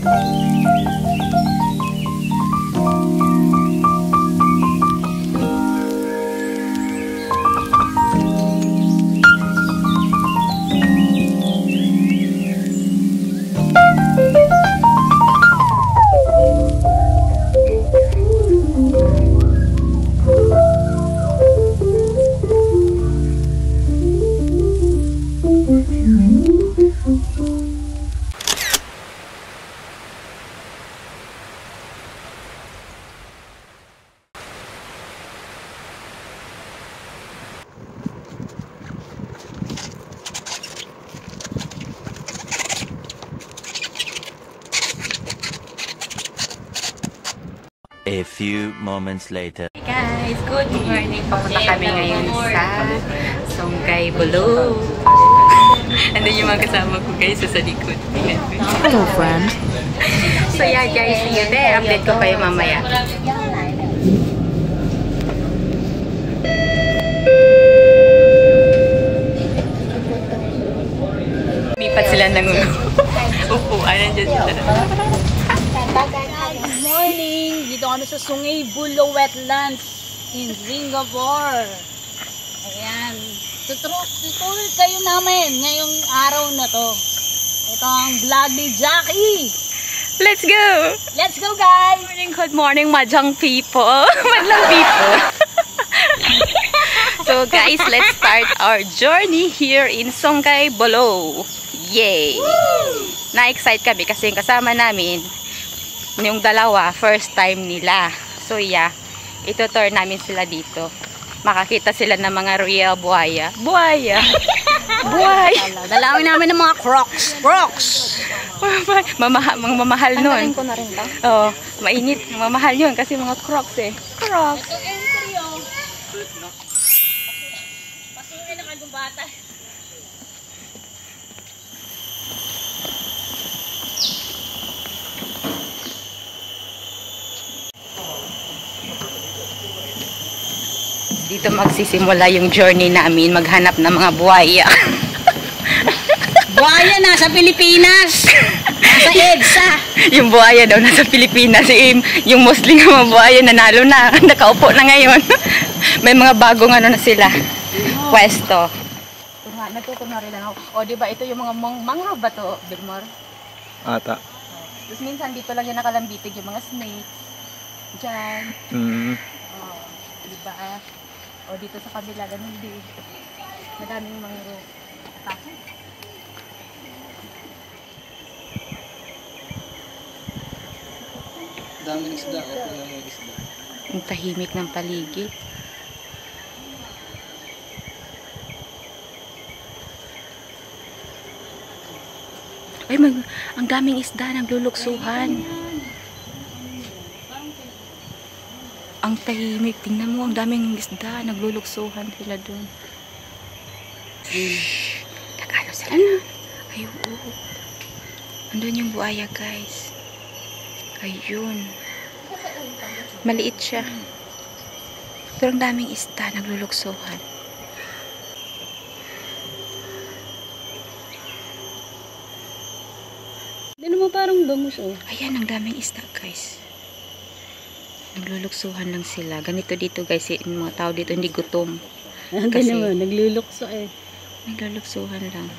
A few moments later. Hey guys, good morning. Papunta kami ngayon sa Songgay Bulo. Andun yung mga kasama ko guys sa likod. Hello friend. So yeah guys, see you there. Update ko kayo mamaya. Lipat sila ng upuan. Nandiyan sila. Good morning! Dito kami sa Songgay Bulo Wetlands in Singapore. Ayan. Tutuloy kayo namin ngayong araw na to. Ito ang vlog ni Jackie. Let's go! Let's go guys! Good morning, Mahjong people. Madlang people. So guys, let's start our journey here in Songgay Bulo. Yay! Na-excite kami kasi yung kasama namin, yung dalawa, first time nila. So yeah, itutour namin sila dito. Makakita sila ng mga real buhaya. Buhaya! Buhaya! Dalawin namin ng mga crocs. Crocs! Mamahal nun. Tandaan ko na rin ba? Oo, mainit. Mamahal yun kasi mga crocs eh. Crocs! Ito entry oh. Pasukin na kagong bata. Dito magsisimula yung journey namin, maghanap ng mga buhaya. Buhaya nasa Pilipinas! Nasa EDSA! Yung buhaya daw nasa Pilipinas. Yung Muslim mga buhaya nanalo na. Nakaupo na ngayon. May mga bagong ano na sila. Pwesto. Natuto na rin ako. O diba ito yung mga mangrove ba to, Bilmor? Ata. Tapos minsan dito lang yung nakalambitig yung mga snakes. Diyan. O, diba o dito sa kabila, ganun din. Madaming mangrove. Tapos Daming isda. Daming isda. ang tahimik ng paligid. Ay, ang daming isda nagluluksuhan. Ang tahimik. Tingnan mo, ang daming isda nagluluksuhan sila doon. Shhh! Nag-ano sila na? Ay, oo. Andun yung buhaya, guys. Ayun. Maliit siya. Pero ang daming isda nagluluksuhan. Hindi naman parang bangus oh. Ayan, ang daming isda, guys. Nagluluksuhan lang sila. Ganito dito, guys. Yung mga tao dito hindi gutom. Kasi naman, naglulukso eh. Nagluluksuhan lang.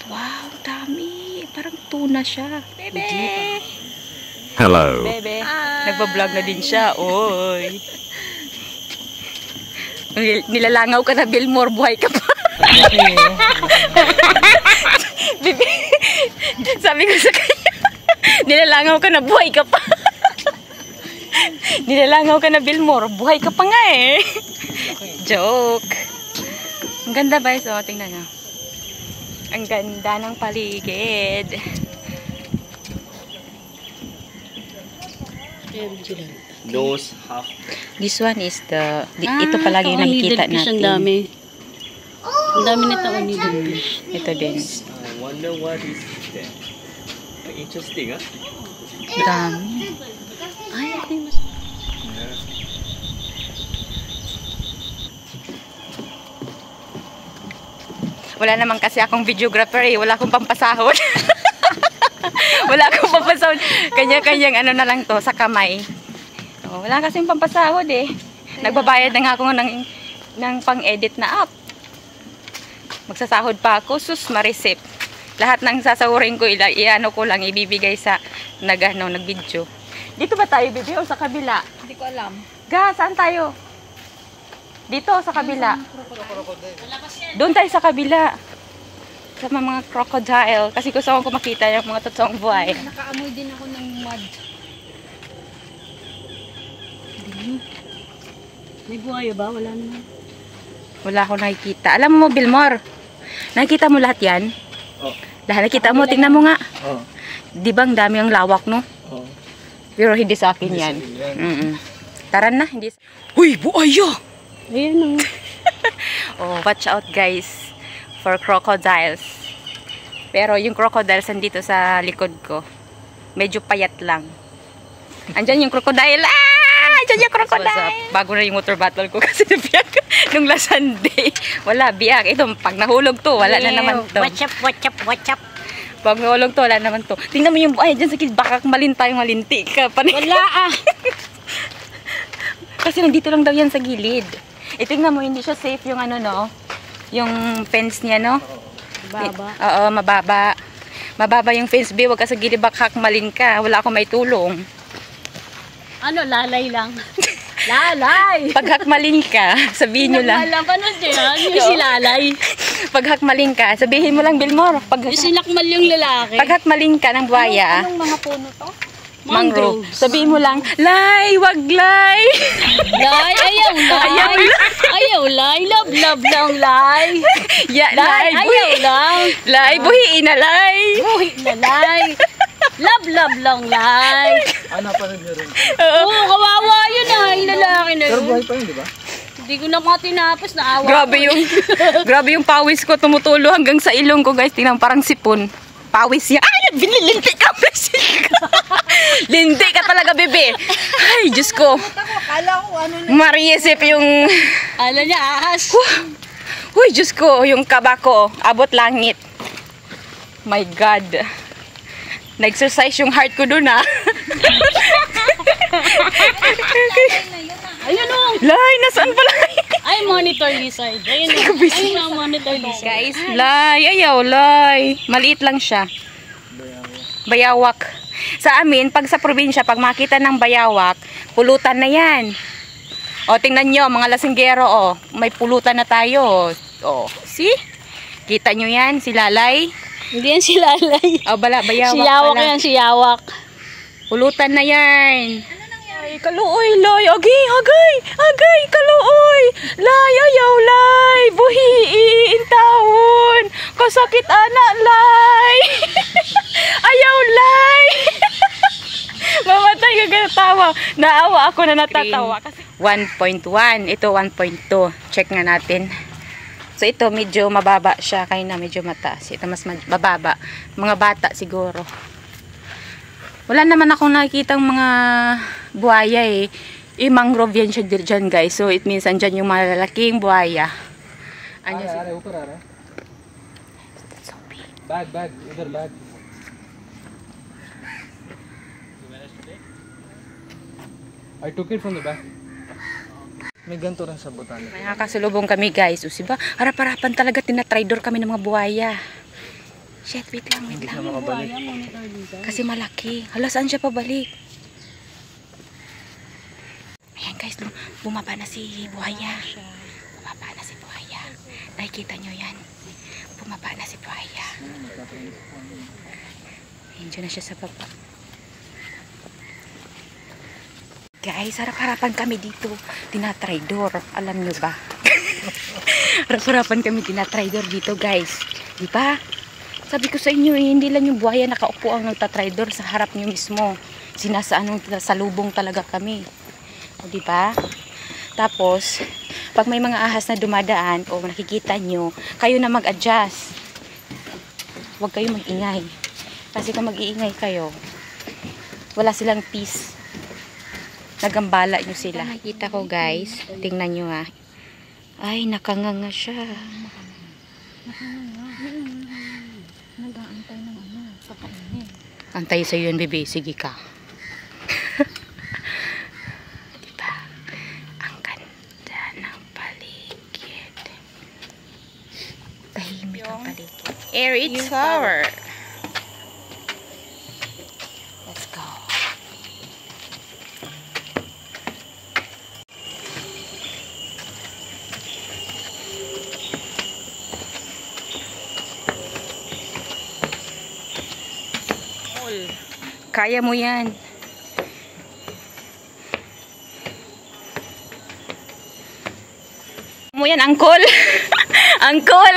Wow, dami. Parang tuna siya. Bebe! Hello. Bebe. Nagbablog na din siya. Oy. Nilalangaw ka na, Bilmor. Buhay ka pa. Bibi. Sabi ko sa kanya, nilalangaw ka na, buhay ka pa. Nilalangaw ka na, Bilmor. Buhay ka pa nga eh. Joke. Ang ganda ba? So, tingnan nyo. Ang ganda ng paligid. Those half. This one is the... ito palagi yung nakikita natin. Ang dami. Ang dami nito ang needlefish. Ito din. I wonder what is that. Interesting, ah? Dami. Ay, ito yung mas... Wala naman kasi akong videographer eh. Wala akong pampasahod. Wala akong pampasahod. Kanya-kanyang ano na lang to sa kamay. Oh, wala kasing pampasahod eh. Nagbabayad na nga ako ng pang-edit na app. Magsasahod pa ako, sus marisip. Lahat ng sasahurin ko, iano ko lang, ibibigay sa nag-video. Dito ba tayo, bibi, o sa kabila? Hindi ko alam. Ga, saan tayo? Dito, sa kabila. Doon tayo sa kabila. Sa mga crocodile. Kasi gusto ko makita yung mga totoong buhay. Nakaamoy din ako ng mud. May buhay ba? Wala naman. Wala akong nakikita. Alam mo, Bilmore, nakikita mo lahat yan? Oh. Lahat nakikita mo, tingnan mo nga. Oh. Di ba ang dami ang lawak, no? Oh. Pero hindi sa akin yan. Tara na, hindi. Uy, buaya! Ayun o. Oh, watch out guys for crocodiles. Pero yung crocodiles nandito sa likod ko. Medyo payat lang. Andyan yung crocodile. Ah! Andyan yung crocodile. Bago na yung water bottle ko kasi nabiyak nung last Sunday. Wala, biyak. Ito, pag nahulog to, wala na naman to. Watch up, watch up, watch up. Pag nahulog to, wala naman to. Tingnan mo yung buhay dyan sa kilid. Baka malintay, malinti ka. Wala ah. Kasi nandito lang daw yan sa gilid. Tingnan mo, hindi siya safe yung ano, no? Yung fence niya, no? Baba. Oo, mababa. Mababa yung fence, be. Huwag ka sa gilid, baka hakmalin ka. Wala akong may tulong. Ano, lalay lang. Lalay! Pag hakmalin ka, sabihin nyo lang. Alam, paano siya? Yung si lalay. Pag hakmalin ka, sabihin mo lang, Bilmore. Yung sinakmal yung lalaki. Pag hakmalin ka ng buhaya, Anong mga puno to? mangrove. Sabihin mo lang, lay, wag lay. Lay, ayaw lay. Ayaw lay, love love lang lay. Ya, Lay, lay, ayaw buhi. lang. Lay, buhiin na lay. Buhi na lay. Love love lang lay. Ano pa rin meron? Oo, kawawa yun ah, yung lalaki na Pero yun. buhay pa yun, di ba? Hindi ko na mga tinapos, naawa Grabe yung pawis ko tumutulo hanggang sa ilong ko, guys. Tingnan parang sipon. Pawis niya. Ay, binilinti ka, linti ka talaga, bebe. Ay, Diyos ko. Akala ko ano na. Mariisip yung... Ala niya, ahas. Uy, Diyos ko, yung kaba ko. Abot langit. My God. Na-exercise yung heart ko dun, ha. Ayun o. Lay, nasaan pala? Ay, monitor lizard. Ayun o. Ayun o, monitor lizard. Guys, lay, ayaw, lay. Maliit lang siya. Bayawak. Sa amin, pag sa probinsya, pag makita ng bayawak, pulutan na yan. O, tingnan nyo, mga lasinggero, o. May pulutan na tayo. O, see? Kita nyo yan, si Lalay. Hindi yan si lalay. O, bayawak Si Yawak pala. yan, si Yawak. Pulutan na yan. Ay, kaluoy, lay. Agay, kaluoy. Lay, ayaw, lay. Buhiin, taon. Kasakit, anak, lay. Ayaw, lay. Mamatay ka tawa. Naawa ako na natatawa. 1.1. Ito, 1.2. Check nga natin. So, ito, medyo mababa siya. Kaya na medyo mataas. Ito, mas mababa. Mga bata, siguro. Wala naman akong nakikitang mga buhaya eh. Mangrove yan siya dyan, guys. So, it means andyan yung malalaking buhaya. Ano siya? Are, ऊपर आ रहा है. Bag, उधर bag. I took it from the back. May ganito rin sa Botanic. May nakasalubong kami, guys. O, siba, harap-harapan talaga tinatridor kami ng mga buhaya. Shit, wait lang. Hindi na makabalik. Kasi malaki. Hala, saan siya pabalik? Ayan, guys. Bumaba na si buhaya. Bumaba na si buhaya. Nakikita nyo yan. Bumaba na si buhaya. Ayan, na siya sa baba. Guys, harap-harapan kami dito. Tinatridor. Alam nyo ba? Harap-harapan kami tinatridor dito, guys. Diba? Sabi ko sa inyo, hindi lang yung buhaya nakaupo ang nagtatridor sa harap nyo mismo. Sinasaan salubong talaga kami. O, diba? Tapos, pag may mga ahas na dumadaan o nakikita nyo, kayo na mag-adjust. Huwag kayo mag-ingay. Kasi kung mag-iingay kayo, wala silang peace. Nagambala nyo sila. Nakita ko, guys. Tingnan nyo, ha. Ay, nakanganga siya. Nag-aantay ng ano, pakainin. Antay sa yun, bebe. Sige ka. Diba? Ang ganda ng paligid. Tahimik ang paligid. Airy Tower. Let's go. Kaya mo yan. Mo yan, angkol. Angkol.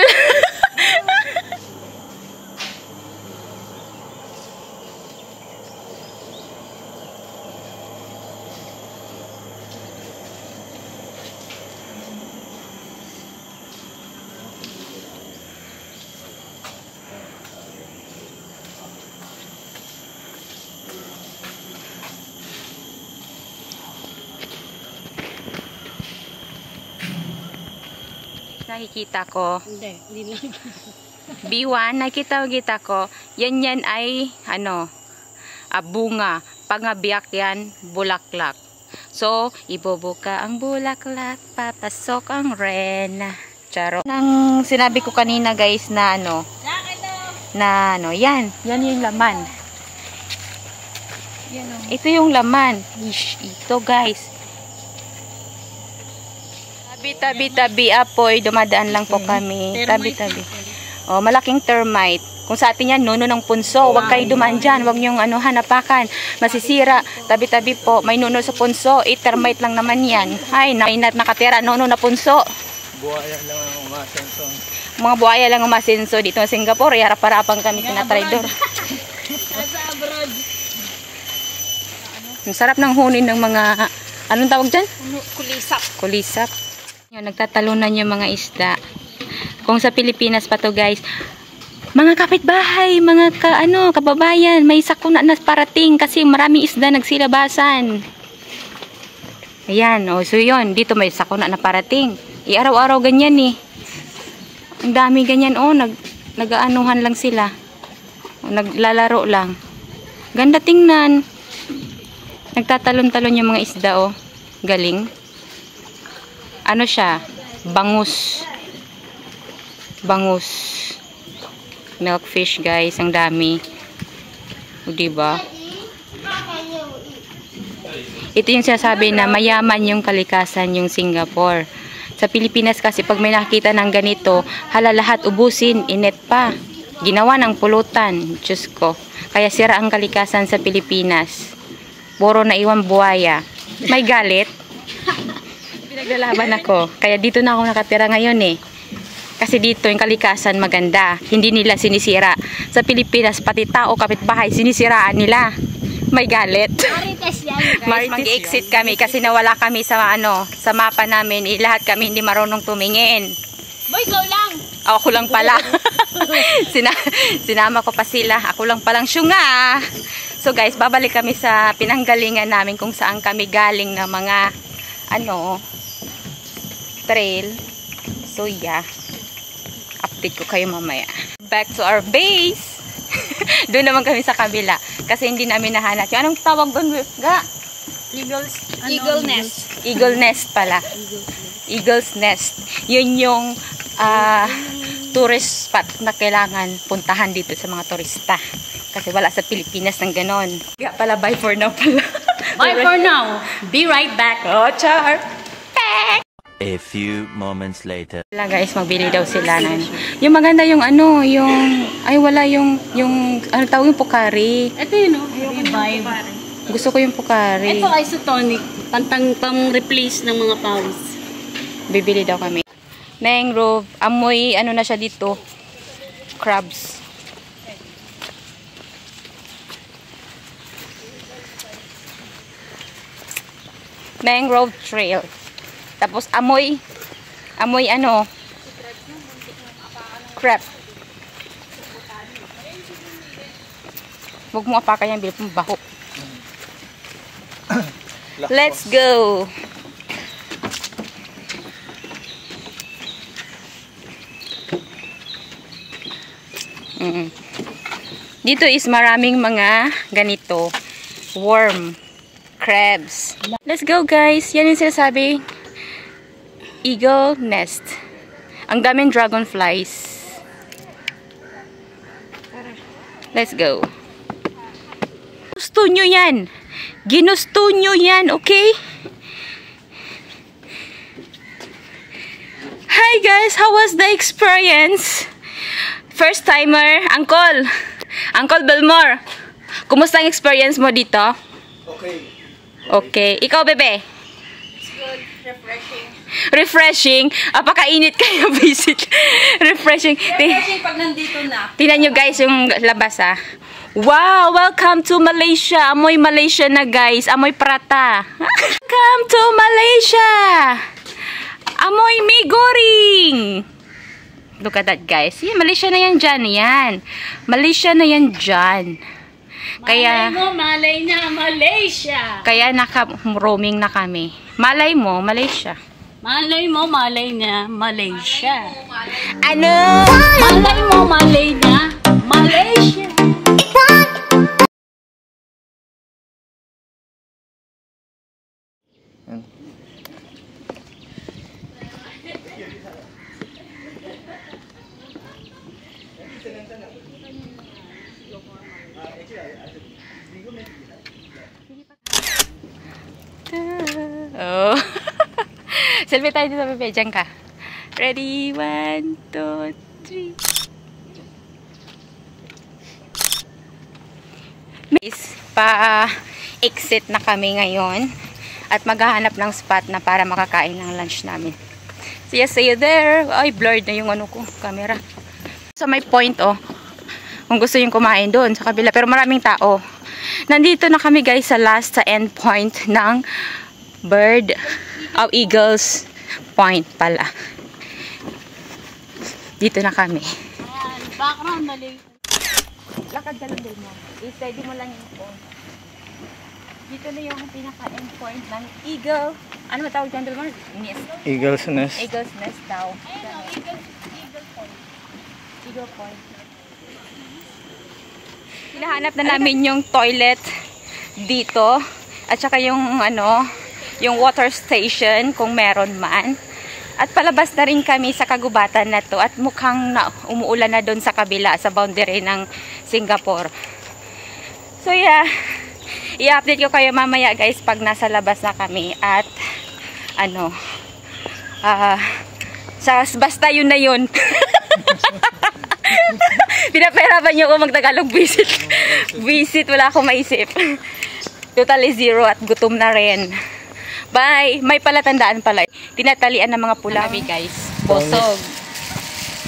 Nakikita ko. Hindi lang. B1, nakita ko. Yan ay, ano, bunga. Pangabiyak yan, bulaklak. So, ibubuka ang bulaklak, papasok ang rena. Charo. Nang sinabi ko kanina guys na ano, yan yung laman. Ito yung laman. Ito guys. Tabi-tabi apoy, dumadaan lang po kami. Tabi-tabi. Oh, malaking termite. Kung sa atin yan, nuno ng punso. Huwag kayo dumaan dyan. Huwag niyong hanapakan. Masisira. Tabi-tabi po. May nuno sa punso. Termite lang naman yan. Ay, nakatira. Nuno na punso. Buhaya lang ang umasenso. Mga buhaya lang umasenso. Dito sa Singapore, harap-harapan kami kinatraidor. Sa abroad. Ang sarap ng hunin ng mga, anong tawag dyan? Kulisap. Kulisap. Yung nagtatalunan yung mga isda. Kung sa Pilipinas pa to guys, mga kapitbahay, mga kababayan, may sakuna na parating kasi maraming isda nagsilabasan. Ayan, so yun, dito may sakuna na parating. Araw-araw ganyan eh. Ang dami ganyan, nag-aanuhan lang sila. Naglalaro lang. Ganda tingnan. Nagtatalon-talon yung mga isda Galing. Ano siya? Bangus. Bangus. Milkfish guys, ang dami. O diba? Ito yung sinasabi na mayaman yung kalikasan yung Singapore. Sa Pilipinas kasi pag may nakita ng ganito, lahat ubusin, inet pa. Ginawa ng pulutan. Diyos ko. Kaya sira ang kalikasan sa Pilipinas. Puro na iwan buhaya. May galit. Pinaglalaban ako. Kaya dito na ako nakatira ngayon eh. Kasi dito yung kalikasan maganda. Hindi nila sinisira. Sa Pilipinas, pati tao, kapitbahay, sinisiraan nila. May galit. Marites yan, guys. Mag-exit kami kasi nawala kami sa sa mapa namin. Lahat kami hindi marunong tumingin. Boy, go lang! Ako lang pala. Sinama ko pa sila. Ako lang palang syunga. So guys, babalik kami sa pinanggalingan namin kung saan kami galing na mga trail. So yeah, update ko kayo mamaya. Back to our base. Doon naman kami sa kabila kasi hindi namin nahanap. Yung anong tawag doon? Eagle nest. Eagle nest pala. Eagle's nest. Yun yung tourist spot na kailangan puntahan dito sa mga turista. Kasi wala sa Pilipinas ng ganon. Kaya pala, bye for now pala. Bye for now. Be right back. Oh, char! A few moments later. Wala guys, magbili daw sila ng yung maganda yung tawag yung Pocari. Ito yun revive. Gusto ko yung Pocari. Ito isotonic. Pang-replace ng mga pawis. Bibili daw kami. Mangrove, amoy na siya dito. Crabs. Mangrove Trail. Tapos amoy crab. Huwag mo apakan yan, bilip mo baho. Let's go. Dito is maraming mga ganito. Worm. Crabs. Let's go guys. Yan yung sinasabi. Eagle nest. Ang daming dragonflies. Let's go. Gusto nyo yan. Ginusto nyo yan, okay? Hi guys, how was the experience? First timer, Uncle Belmore. Kumusta ang experience mo dito? Okay. Ikaw, bebe? It's good. Refreshing. Refreshing? Apakainit kayo, visit. Refreshing. Refreshing pag nandito na. Tingnan nyo guys yung labas ah. Wow! Welcome to Malaysia. Amoy Malaysia na guys. Amoy prata. Welcome to Malaysia. Amoy mee goreng. Look at that guys. Yeah, Malaysia na yan dyan. Yan. Malaysia na yan dyan. Kaya, Malay na, Malaysia. kaya naka-roaming na kami. Malay mo, Malaysia. Malay mo, malay na, Malaysia. Ano? Malay mo, malay na, Malaysia. Oh. Selfie tayo dito, bebe. Diyan ka. Ready? 1, 2, 3. Miss, pa-exit na kami ngayon. At maghahanap ng spot na para makakain ng lunch namin. See you there. Ay, blurred na yung ano ko, camera. So, may point, oh. Kung gusto yung kumain doon sa kabila. Pero maraming tao. Nandito na kami guys sa last, sa end point ng Eagles Point pala. Dito na kami. Ayan, background na lang. Lakad ka lang din mo. I-steady mo lang yung phone. Dito na yung pinaka-end point ng Eagle. Ano matawag dyan doon? Nest. Eagle's nest. Eagle's Nest daw. Ayan o, Eagle Point. Eagle Point. Hinahanap na namin yung toilet dito. At saka yung yung water station kung meron man. At palabas na rin kami sa kagubatan na to. At mukhang umuulan na doon sa kabila, sa boundary ng Singapore. So yeah, i-update ko kayo mamaya guys pag nasa labas na kami. At basta yun na yun. Pinapahirapan niyo ako mag-Tagalog visit. Visit, wala akong maisip. Totally zero at gutom na rin. Bye! May palatandaan pala. Tinatalian ng mga pulabi guys. Bosog.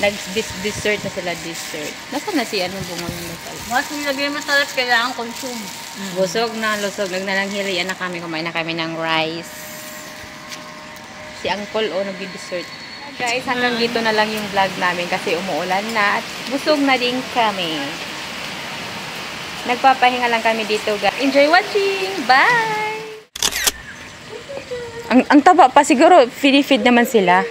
Nag-dessert na sila, dessert. Nasaan na si bunga yung nasal? Mas nilagay masarap, kailangan consume. Bosog na, lusog. Nagnananghirian na kami. Kumain na kami ng rice. Si Uncle nag-dessert. Guys, hanggang dito na lang yung vlog namin kasi umuulan na at busog na din kami. Nagpapahinga lang kami dito guys. Enjoy watching! Bye! Ang taba pa siguro, feed naman sila.